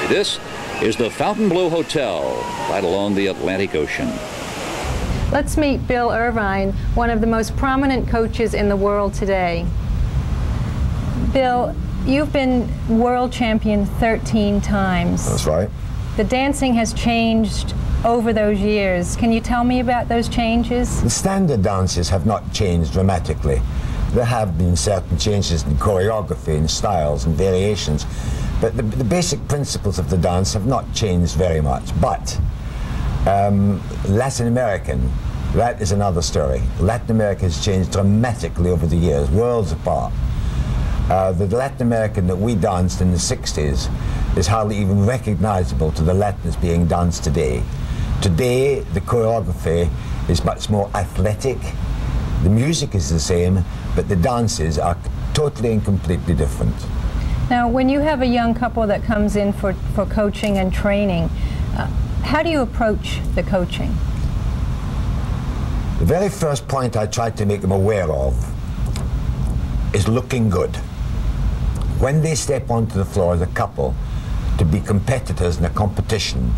This is the Fontainebleau Hotel, right along the Atlantic Ocean. Let's meet Bill Irvine, one of the most prominent coaches in the world today. Bill, you've been world champion 13 times. That's right. The dancing has changed over those years. Can you tell me about those changes? The standard dances have not changed dramatically. There have been certain changes in choreography and styles and variations, but the basic principles of the dance have not changed very much. But Latin American, that is another story. Latin America has changed dramatically over the years, worlds apart. The Latin American that we danced in the 60s is hardly even recognizable to the Latins being danced today. Today, the choreography is much more athletic. The music is the same, but the dances are totally and completely different. Now, when you have a young couple that comes in for coaching and training, how do you approach the coaching? The very first point I try to make them aware of is looking good. When they step onto the floor as a couple to be competitors in a competition,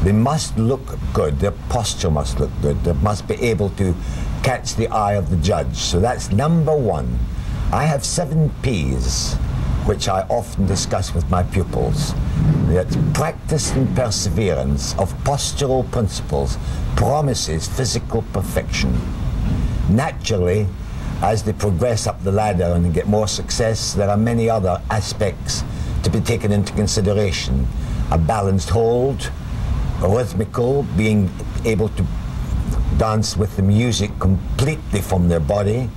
they must look good, their posture must look good, they must be able to catch the eye of the judge. So that's number one. I have 7 P's, which I often discuss with my pupils. That's practice and perseverance of postural principles promises physical perfection. Naturally, as they progress up the ladder and get more success, there are many other aspects to be taken into consideration. A balanced hold, rhythmical, being able to dance with the music completely from their body,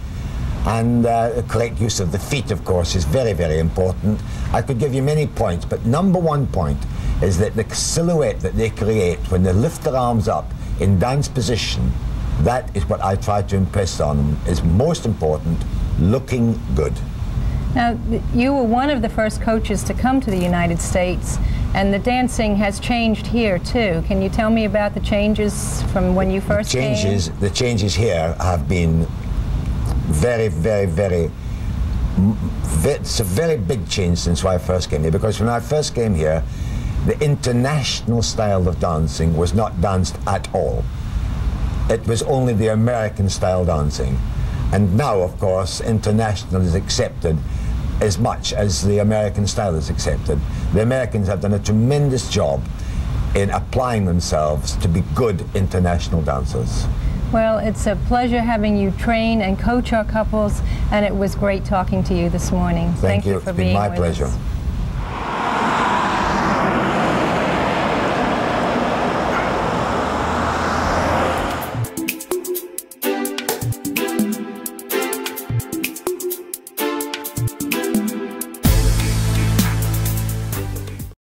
and the correct use of the feet, of course, is very, very important. I could give you many points, but number one point is that the silhouette that they create when they lift their arms up in dance position, that is what I try to impress on them, is most important, looking good. Now, you were one of the first coaches to come to the United States, and the dancing has changed here too. Can you tell me about the changes from when you first came? The changes here have been very, very, very, it's a very big change since I first came here, because when I first came here, the international style of dancing was not danced at all. It was only the American style dancing. And now, of course, international is accepted as much as the American style is accepted. The Americans have done a tremendous job in applying themselves to be good international dancers. Well, it's a pleasure having you train and coach our couples, and it was great talking to you this morning. Thank you for being with us. It's been my pleasure.